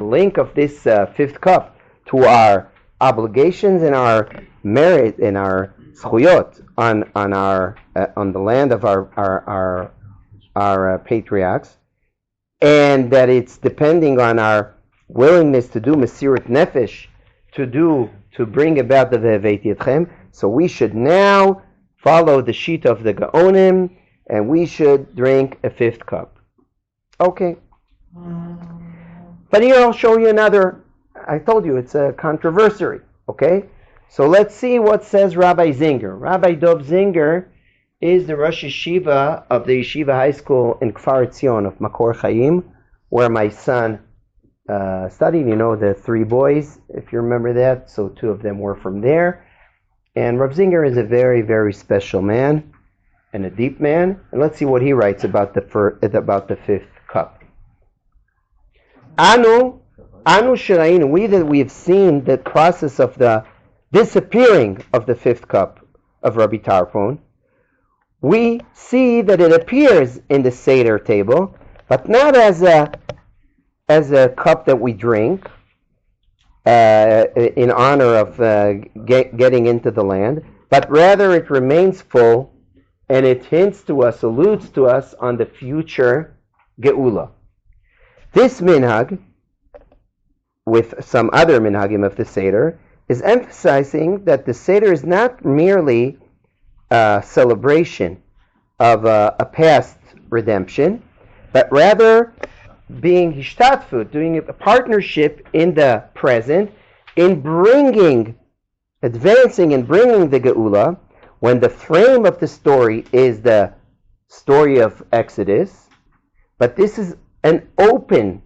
link of this fifth cup to our obligations and our merit and our zchuyot on the land of our patriarchs, and that it's depending on our willingness to do Mesirat Nefesh to bring about the Veheveti Etchem. So we should now follow the sheet of the Gaonim, and we should drink a fifth cup. Okay. But here I'll show you another. I told you it's a controversy. Okay? So let's see what says Rabbi Zinger. Rabbi Dov Zinger is the Rosh Yeshiva of the Yeshiva High School in Kfar Etzion of Makor Chaim, where my son studied. The three boys, if you remember that. So two of them were from there. And Rav Zinger is a very, very special man and a deep man. And let's see what he writes about the fifth cup. Anu Shirainu, we have seen the process of the disappearing of the fifth cup of Rabbi Tarfon. We see that it appears in the Seder table, but not as a cup that we drink in honor of getting into the land, but rather it remains full, and it hints to us, alludes to us on the future Geula. This minhag, with some other minhagim of the Seder, is emphasizing that the Seder is not merely a celebration of a past redemption, but rather being hishtatfut, doing a partnership in the present, in advancing and bringing the Geula, when the frame of the story is the story of Exodus, but this is an open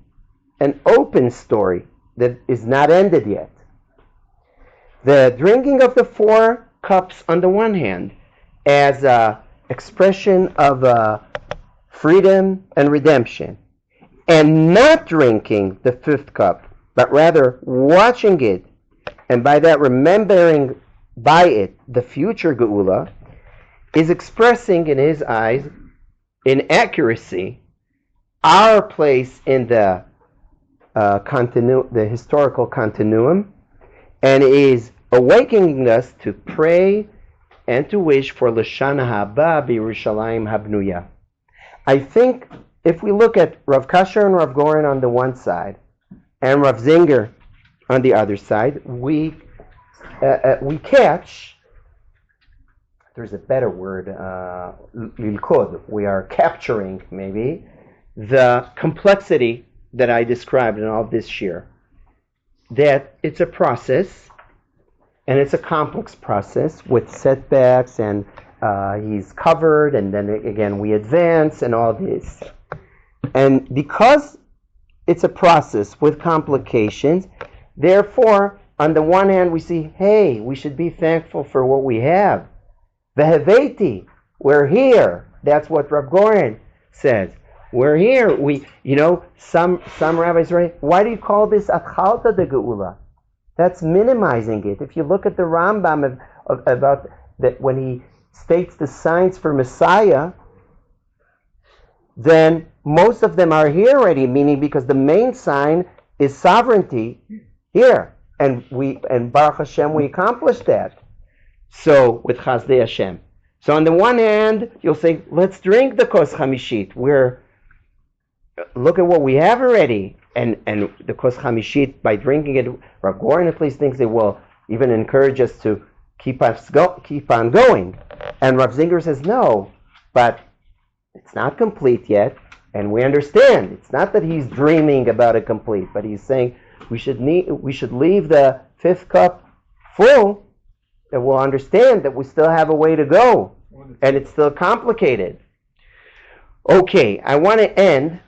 story that is not ended yet. The drinking of the four cups on the one hand as an expression of freedom and redemption, and not drinking the fifth cup, but rather watching it, and by that remembering by it the future Geula, is expressing in his eyes, in accuracy, our place in the historical continuum, and is awakening us to pray and to wish for L'Shana Haba B'Yerushalayim Habnuya. I think if we look at Rav Kasher and Rav Goren on the one side, and Rav Zinger on the other side, we catch, there's a better word, lilkod, we are capturing maybe the complexity that I described in all this shir. That it's a process, and it's a complex process with setbacks, and he's covered, and then again we advance, and all this. And because it's a process with complications, therefore on the one hand, we see, hey, we should be thankful for what we have. Veheveti, we're here. That's what Rab Goren says. We're here. Some rabbis say, why do you call this Atchalta de Geula? That's minimizing it. If you look at the Rambam about that when he states the signs for Messiah, then most of them are here already, meaning because the main sign is sovereignty here. And Baruch Hashem, we accomplished that. So, with Chazdei Hashem. So on the one hand, you'll say, let's drink the Kos Chamishit. Look at what we have already. And the Kos Chamishit, by drinking it, Rav Goren at least thinks it will even encourage us to keep on going. And Rav Zinger says, no, but it's not complete yet. And we understand. It's not that he's dreaming about it complete, but he's saying we should leave the fifth cup full, that we'll understand that we still have a way to go. And it's still complicated. Okay, I want to end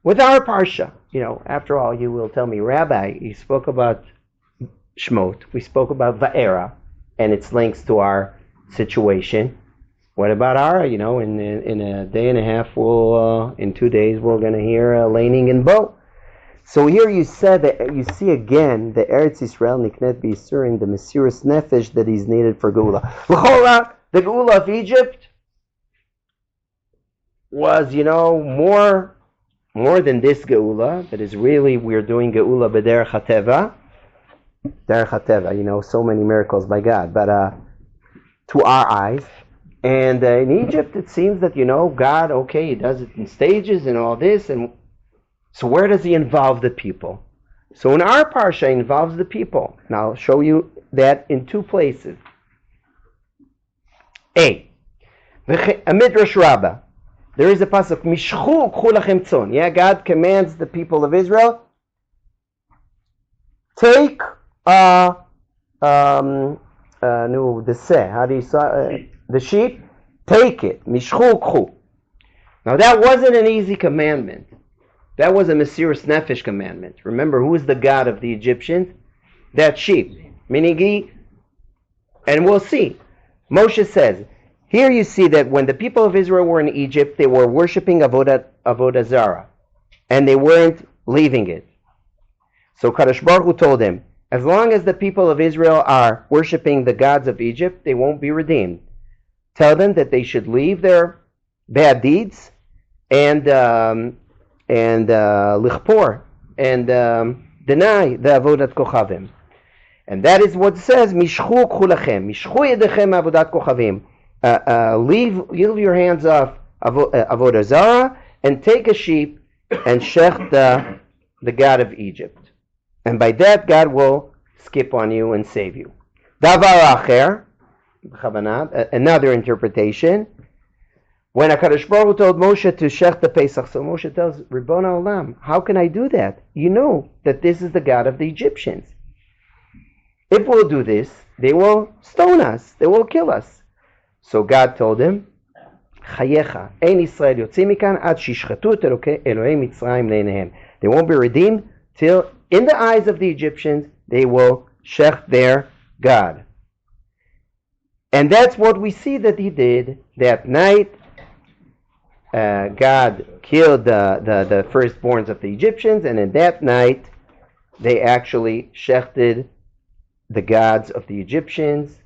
with our parsha. After all, you will tell me, Rabbi, you spoke about Shmot, we spoke about Va'era, and its links to our situation. What about our, in a day and a half, in 2 days, we're going to hear laning and bow. So here you said that you see again the Eretz Yisrael Niknet B'Yisurin, the Mesiras Nefesh that is needed for Geula. L'chora, the Geula of Egypt was, more than this Geula. That is really, we're doing Geula b'derech hateva. Derech hateva, so many miracles by God. But to our eyes. And in Egypt, it seems that, God, okay, he does it in stages and all this. And so where does he involve the people? So in our parsha, he involves the people. And I'll show you that in 2 places. A Midrash Rabbah. There is a pasuk, Mishchu k'chu lachem tzon. Yeah, God commands the people of Israel, take the sheep, take it. Mishchu k'chu. Now that wasn't an easy commandment. That was a Mesiras Nefesh commandment. Remember, who is the God of the Egyptians? That sheep. Minigi. And we'll see. Moshe says, here you see that when the people of Israel were in Egypt, they were worshipping Avodah Zarah. And they weren't leaving it. So Kadosh Baruch Hu told them, as long as the people of Israel are worshipping the gods of Egypt, they won't be redeemed. Tell them that they should leave their bad deeds and lichpor and deny the avodat kochavim, and that is what it says. Mishchu k'chu mishchu yedechem avodat kochavim. Leave your hands off avodah zarah and take a sheep and shech the god of Egypt, and by that God will skip on you and save you. Davar acher, another interpretation. When HaKadosh Baruch Hu told Moshe to shech the Pesach, so Moshe tells, Ribbon Olam, how can I do that? You know that this is the God of the Egyptians. If we'll do this, they will stone us. They will kill us. So God told him, Chayecha, Ein Yisrael yotzim mikan ad shishchatu et Elohei Mitzrayim leinehem. They won't be redeemed till, in the eyes of the Egyptians, they will shech their God. And that's what we see that he did that night. God killed the firstborns of the Egyptians, and in that night they actually shechted the gods of the Egyptians.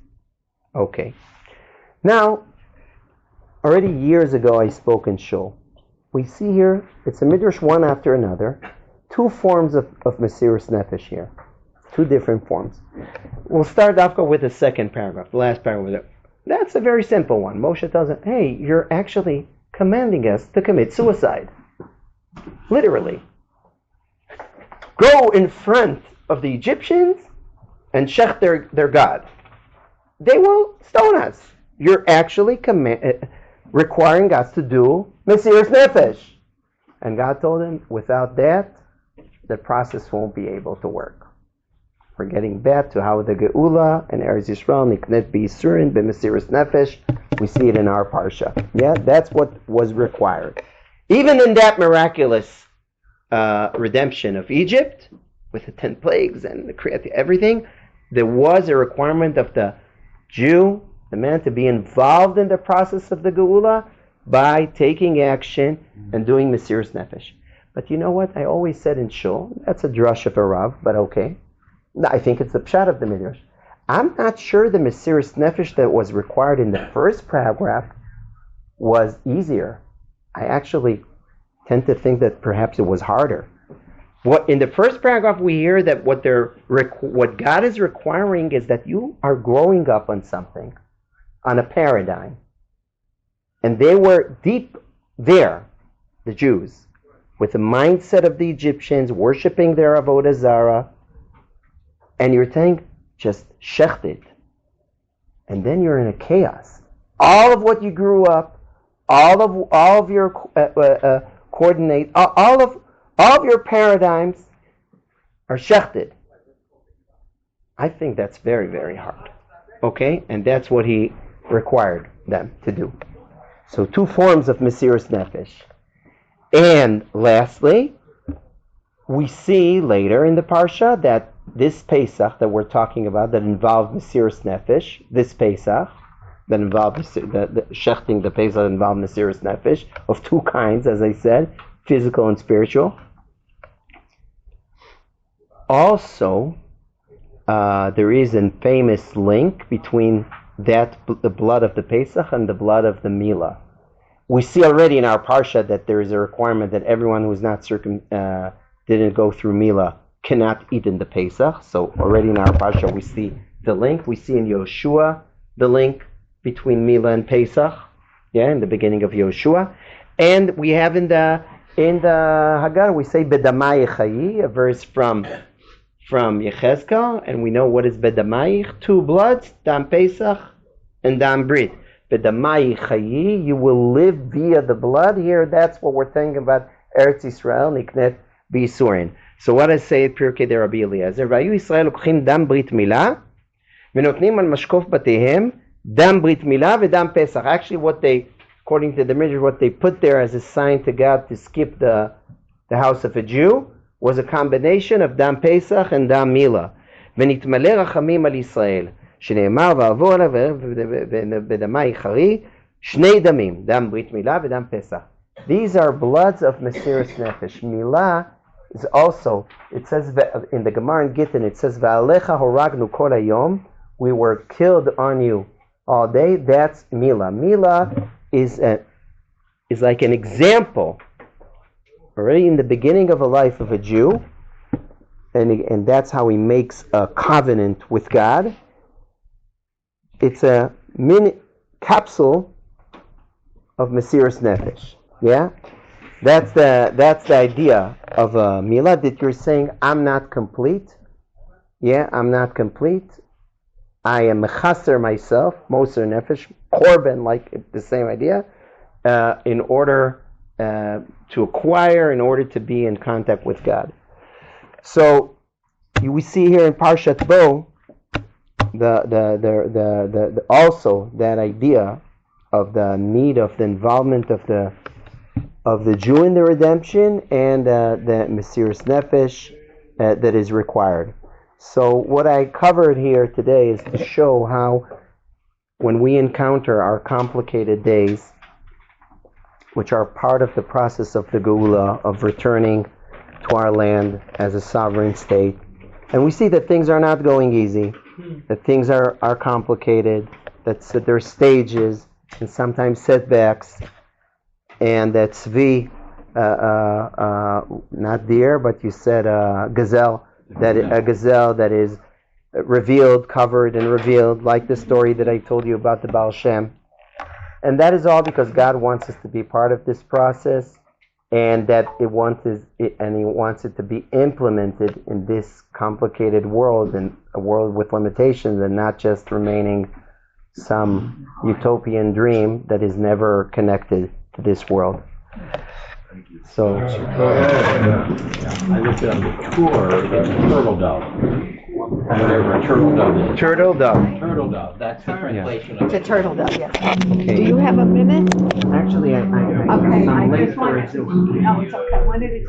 Okay. Now, already years ago I spoke in Shul. We see here, it's a midrash one after another, 2 forms of Mesiras Nefesh here. 2 different forms. We'll start off with the second paragraph, the last paragraph. That's a very simple one. Moshe tells him, hey, you're actually commanding us to commit suicide. Literally. Go in front of the Egyptians and shech their God. They will stone us. You're actually requiring us to do Mesiras Nefesh. And God told him, without that, the process won't be able to work. We're getting back to how the Geula and Eretz Yisrael Niknet B'Yisurin B'Mesiras Nefesh. We see it in our parsha. Yeah, that's what was required. Even in that miraculous redemption of Egypt, with the 10 plagues and everything, there was a requirement of the Jew, the man, to be involved in the process of the Geula by taking action and doing Mesiras Nefesh. But you know what? I always said in Shul, that's a drush of a Rav, but okay. I think it's the pshat of the Midrash. I'm not sure the Mesiras Nefesh that was required in the first paragraph was easier. I actually tend to think that perhaps it was harder. What in the first paragraph we hear that what God is requiring is that you are growing up on something, on a paradigm. And they were deep there, the Jews, with the mindset of the Egyptians, worshiping their Avodah Zarah, and you're saying, just shecht it. And then you're in a chaos. All of what you grew up, all of your coordinate, all of your paradigms are shechted. I think that's very, very hard. Okay? And that's what he required them to do. So 2 forms of Mesiras Nefesh. And lastly, we see later in the Parsha that this Pesach that we're talking about, that involved Mesiras Nefesh, this Pesach, that involved the shechting, the Pesach that involved Mesiras Nefesh, of 2 kinds, as I said, physical and spiritual. Also, there is a famous link between the blood of the Pesach and the blood of the Milah. We see already in our Parsha that there is a requirement that everyone who is not didn't go through Milah cannot eat in the Pesach. So already in our Parsha we see the link. We see in Yoshua the link between Milah and Pesach. Yeah, in the beginning of Yoshua. And we have in the Hagar we say Bedamai Chayi, a verse from Yechezkel, and we know what is Bedamai, 2 bloods, Dam Pesach and Dam Brit. Bedamai Chayi, you will live via the blood. Here, that's what we're thinking about. Eretz Yisrael Niknet B'Yisurin. So what I say at Pirkei de Rabbi Eliezer, Vayu Yisrael lukchim dam Brit Milah, v'notnim al mashkof batehem dam Brit Milah v'dam Pesach. Actually, what they, according to the Midrash, what they put there as a sign to God to skip the house of a Jew was a combination of dam Pesach and dam Milah. V'nitmaleh rachamim al Yisrael. שנאמר ועבור עליו בדמי חרי שני דמים, דם ברית מילה ודם פסח. These are bloods of Mesiras Nefesh. Milah is also, it says in the Gemara in Gittin, it says Va'alecha horagnu kol hayom, we were killed on you all day. That's Milah. Milah is like an example already in the beginning of a life of a Jew, and that's how he makes a covenant with God. It's a mini capsule of Mesiras Nefesh. Yeah, that's the idea of a Milah, that you're saying I'm not complete. Yeah, I'm not complete. I am mechaser myself, Moser Nefesh, Korban, like the same idea, in order to acquire, in order to be in contact with God. So we see here in Parshat Bo. The also that idea of the need of the involvement of the Jew in the redemption and the Mesiras Nefesh that is required. So what I covered here today is to show how when we encounter our complicated days, which are part of the process of the Geula, of returning to our land as a sovereign state, and we see that things are not going easy, that things are complicated, that there are stages and sometimes setbacks, and that Tzvi, not deer, but you said gazelle, a gazelle that is revealed, covered and revealed, like the story that I told you about the Baal Shem. And that is all because God wants us to be part of this process, and that He wants it to be implemented in this complicated world, and a world with limitations, and not just remaining some utopian dream that is never connected to this world. So I looked it on the tour. It's a turtle dove. Whatever a turtle dove is. Turtle dove. Turtle dove. That's the translation of It's it. a turtle dove, yes. Okay. Do you have a minute? Actually, Okay, I I'm late just for wanted it. to, no, it's okay. I wanted to